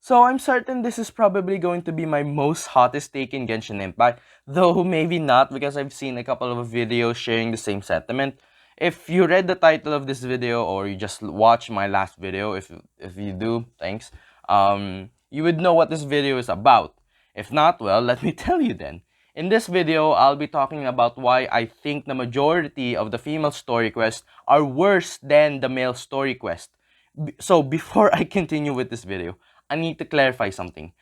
So I'm certain this is probably going to be my most hottest take in Genshin Impact, though maybe not because I've seen a couple of videos sharing the same sentiment. If you read the title of this video or you just watched my last video, if you do, thanks, you would know what this video is about. If not, well, let me tell you then. In this video, I'll be talking about why I think the majority of the female story quests are worse than the male story quest. So before I continue with this video, I need to clarify something.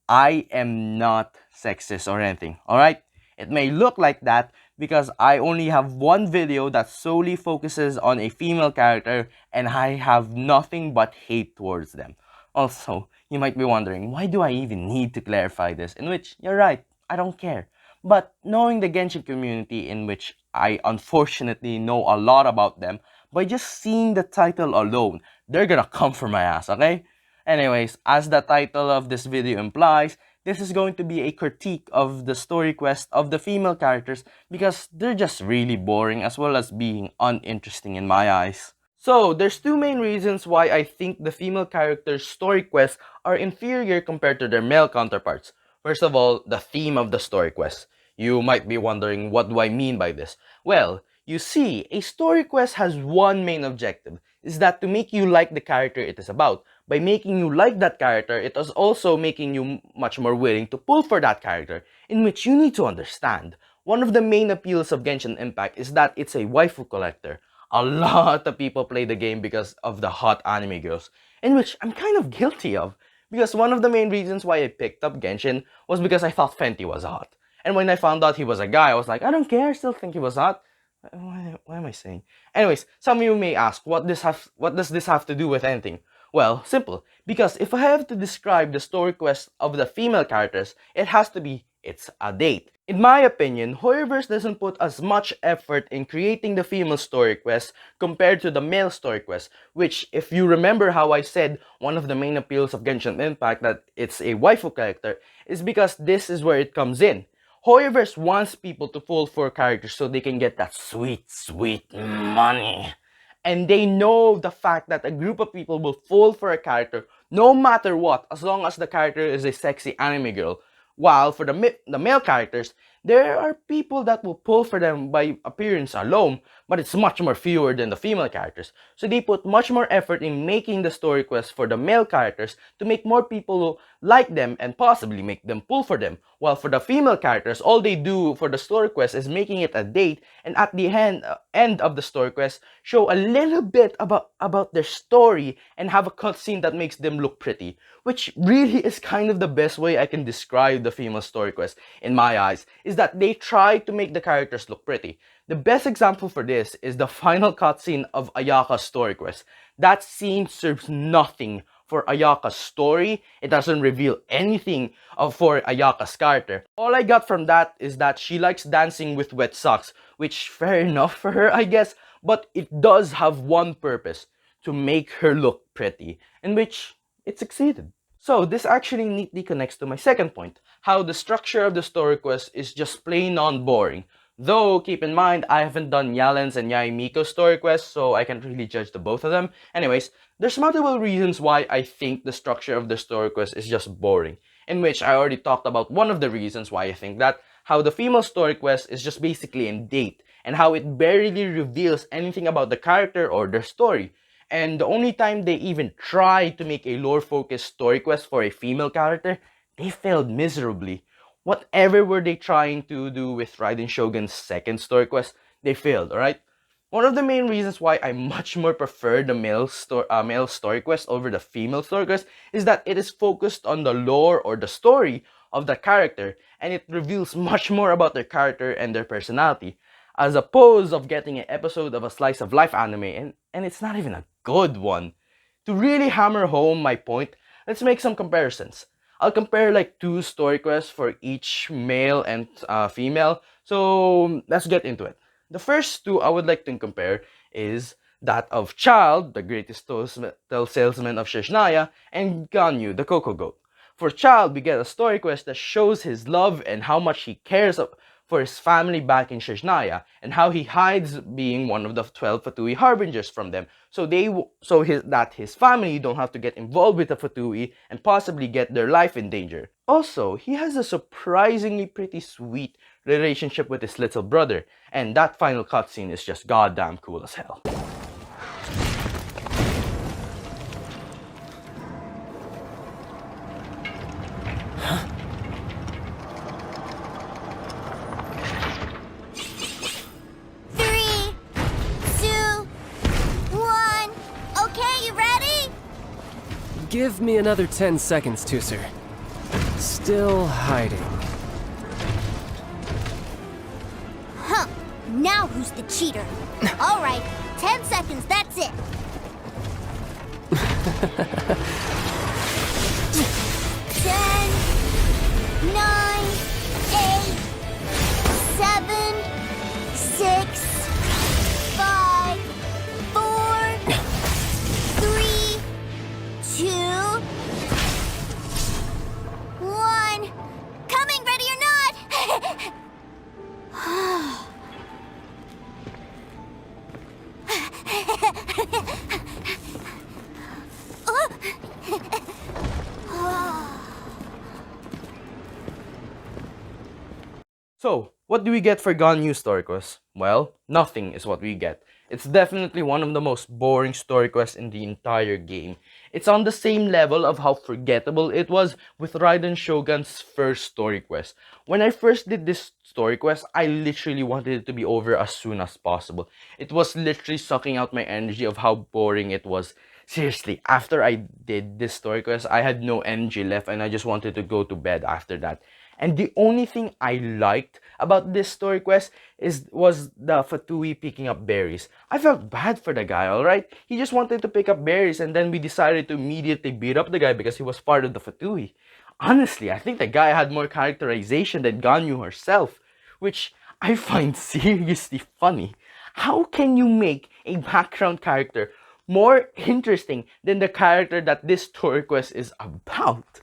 I am not sexist or anything, alright? It may look like that because I only have one video that solely focuses on a female character and I have nothing but hate towards them. Also, you might be wondering, why do I even need to clarify this? In which, you're right, I don't care. But knowing the Genshin community, in which I unfortunately know a lot about them, by just seeing the title alone, they're gonna come for my ass, okay? Anyways, as the title of this video implies, this is going to be a critique of the story quest of the female characters because they're just really boring as well as being uninteresting in my eyes. So, there's two main reasons why I think the female characters' story quests are inferior compared to their male counterparts. First of all, the theme of the story quest. You might be wondering, what do I mean by this? Well, you see, a story quest has one main objective, is that to make you like the character it is about. By making you like that character, it is also making you much more willing to pull for that character, in which you need to understand. One of the main appeals of Genshin Impact is that it's a waifu collector. A lot of people play the game because of the hot anime girls, in which I'm kind of guilty of. Because one of the main reasons why I picked up Genshin was because I thought Fenty was hot. And when I found out he was a guy, I was like, I don't care, I still think he was hot. What am I saying? Anyways, some of you may ask, what does this have to do with anything? Well, simple. Because if I have to describe the story quest of the female characters, it has to be, it's a date. In my opinion, Hoyoverse doesn't put as much effort in creating the female story quest compared to the male story quest, which, if you remember how I said one of the main appeals of Genshin Impact that it's a waifu character, is because this is where it comes in. Hoyoverse wants people to fall for characters so they can get that sweet, sweet money. And they know the fact that a group of people will fall for a character no matter what, as long as the character is a sexy anime girl. While for the male characters, there are people that will pull for them by appearance alone, but it's much more fewer than the female characters. So they put much more effort in making the story quest for the male characters to make more people like them and possibly make them pull for them. While for the female characters, all they do for the story quest is making it a date, and at the end of the story quest, show a little bit about their story and have a cutscene that makes them look pretty. Which really is kind of the best way I can describe the female story quest, in my eyes, is that they try to make the characters look pretty. The best example for this is the final cutscene of Ayaka's story quest. That scene serves nothing for Ayaka's story. It doesn't reveal anything for Ayaka's character. All I got from that is that she likes dancing with wet socks, which fair enough for her, I guess, but it does have one purpose, to make her look pretty, in which it succeeded. So this actually neatly connects to my second point, how the structure of the story quest is just plain on boring. Though, keep in mind, I haven't done Yalen's and Yai Miko's story quests, so I can't really judge the both of them. Anyways, there's multiple reasons why I think the structure of the story quest is just boring, in which I already talked about one of the reasons why I think that, how the female story quest is just basically a date, and how it barely reveals anything about the character or their story. And the only time they even tried to make a lore-focused story quest for a female character, they failed miserably. Whatever were they trying to do with Raiden Shogun's second story quest, they failed, alright? One of the main reasons why I much more prefer the male story quest over the female story quest is that it is focused on the lore or the story of the character, and it reveals much more about their character and their personality, as opposed of getting an episode of a slice of life anime, and it's not even a good one. To really hammer home my point, let's make some comparisons. I'll compare like two story quests for each male and female, so let's get into it. The first two I would like to compare is that of Child, the greatest salesman of Shishnaya, and Ganyu, the Coco Goat. For Child, we get a story quest that shows his love and how much he cares for his family back in Sheshnaya, and how he hides being one of the 12 Fatui harbingers from them, so that his family don't have to get involved with the Fatui and possibly get their life in danger. Also, he has a surprisingly pretty sweet relationship with his little brother, and that final cutscene is just goddamn cool as hell. Give me another 10 seconds, Tusser. Still hiding. Huh. Now who's the cheater? All right, 10 seconds, that's it. 10, 9, 8, 7, 6, 5, 4, 3, 2, 1. Coming, ready or not? So, what do we get for Gone New Story Quest? Well, nothing is what we get. It's definitely one of the most boring story quests in the entire game. It's on the same level of how forgettable it was with Raiden Shogun's first story quest. When I first did this story quest, I literally wanted it to be over as soon as possible. It was literally sucking out my energy of how boring it was. Seriously, after I did this story quest, I had no energy left and I just wanted to go to bed after that. And the only thing I liked about this story quest was the Fatui picking up berries. I felt bad for the guy, alright? He just wanted to pick up berries and then we decided to immediately beat up the guy because he was part of the Fatui. Honestly, I think the guy had more characterization than Ganyu herself, which I find seriously funny. How can you make a background character more interesting than the character that this story quest is about?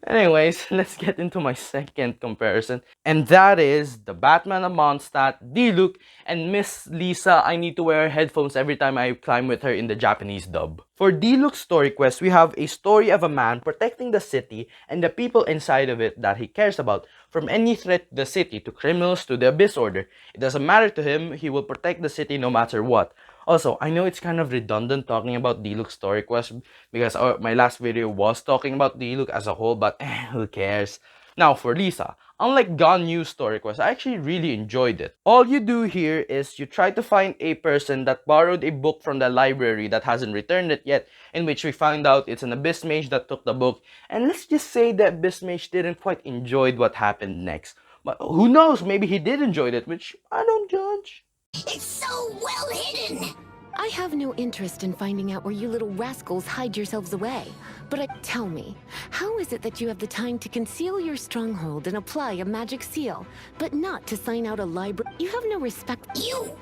Anyways, let's get into my second comparison, and that is the Batman of Mondstadt, D-Luke, and Miss Lisa. I need to wear headphones every time I climb with her in the Japanese dub. For D-Luke's story quest, we have a story of a man protecting the city and the people inside of it that he cares about from any threat to the city, to criminals, to the Abyss Order. It doesn't matter to him, he will protect the city no matter what. Also, I know it's kind of redundant talking about D-Luke's story quest because my last video was talking about D-Luke as a whole, but who cares? Now, for Lisa, unlike Gone New story quest, I actually really enjoyed it. All you do here is you try to find a person that borrowed a book from the library that hasn't returned it yet, in which we find out it's an Abyss Mage that took the book, and let's just say the Abyss Mage didn't quite enjoy what happened next. But who knows, maybe he did enjoy it, which I don't judge. It's so well hidden! I have no interest in finding out where you little rascals hide yourselves away. But tell me, how is it that you have the time to conceal your stronghold and apply a magic seal, but not to sign out a library? You have no respect. You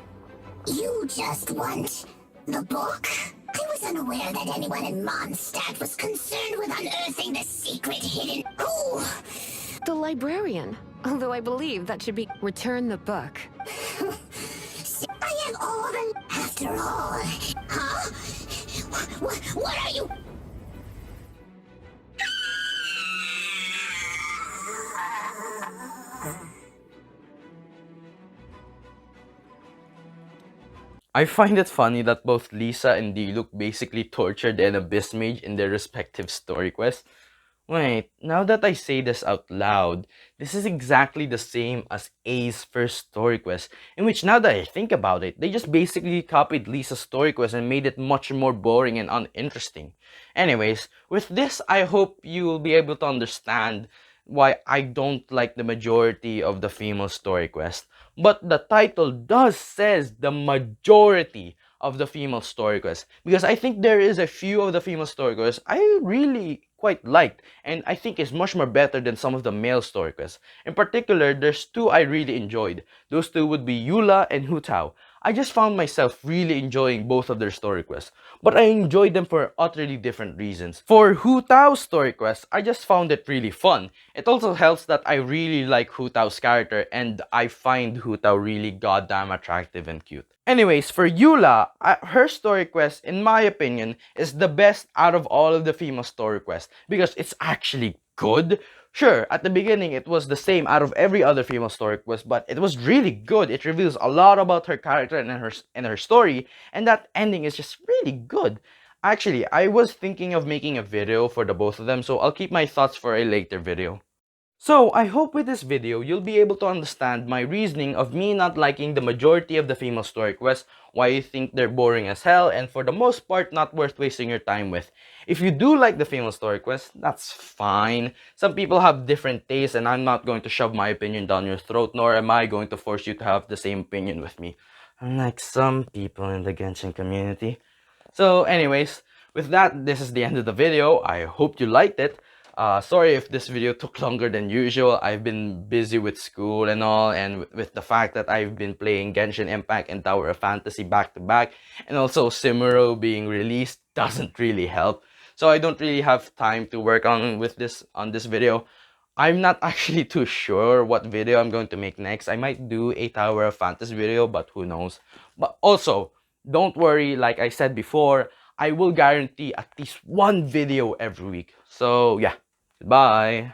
just want the book? I was unaware that anyone in Mondstadt was concerned with unearthing the secret hidden... Who? The librarian. Although I believe that should be... Return the book. I have all the... After all... Huh? What are you... I find it funny that both Lisa and D-Luke basically tortured an Abyss Mage in their respective story quests. Wait, now that I say this out loud, this is exactly the same as A's first story quest, in which, now that I think about it, they just basically copied Lisa's story quest and made it much more boring and uninteresting. Anyways, with this, I hope you will be able to understand why I don't like the majority of the female story quest. But the title does says the majority of the female story quest, because I think there is a few of the female story quests I really quite liked, and I think is much more better than some of the male story quests. In particular, there's two I really enjoyed. Those two would be Yula and Hu Tao. I just found myself really enjoying both of their story quests, but I enjoyed them for utterly different reasons. For Hu Tao's story quest, I just found it really fun. It also helps that I really like Hu Tao's character and I find Hu Tao really goddamn attractive and cute. Anyways, for Eula, her story quest, in my opinion, is the best out of all of the female story quests because it's actually good. Sure, at the beginning it was the same out of every other female story quest, but it was really good. It reveals a lot about her character and her story, and that ending is just really good. Actually, I was thinking of making a video for the both of them, so I'll keep my thoughts for a later video. So, I hope with this video, you'll be able to understand my reasoning of me not liking the majority of the female story quests, why you think they're boring as hell, and for the most part, not worth wasting your time with. If you do like the female story quests, that's fine. Some people have different tastes, and I'm not going to shove my opinion down your throat, nor am I going to force you to have the same opinion with me. Unlike some people in the Genshin community. So anyways, with that, this is the end of the video. I hope you liked it. Sorry if this video took longer than usual. I've been busy with school and all, and with the fact that I've been playing Genshin Impact and Tower of Fantasy back to back, and also Simuro being released doesn't really help. So I don't really have time to work on this video. I'm not actually too sure what video I'm going to make next. I might do a Tower of Fantasy video, but who knows. But also, don't worry, like I said before, I will guarantee at least one video every week. So yeah, goodbye.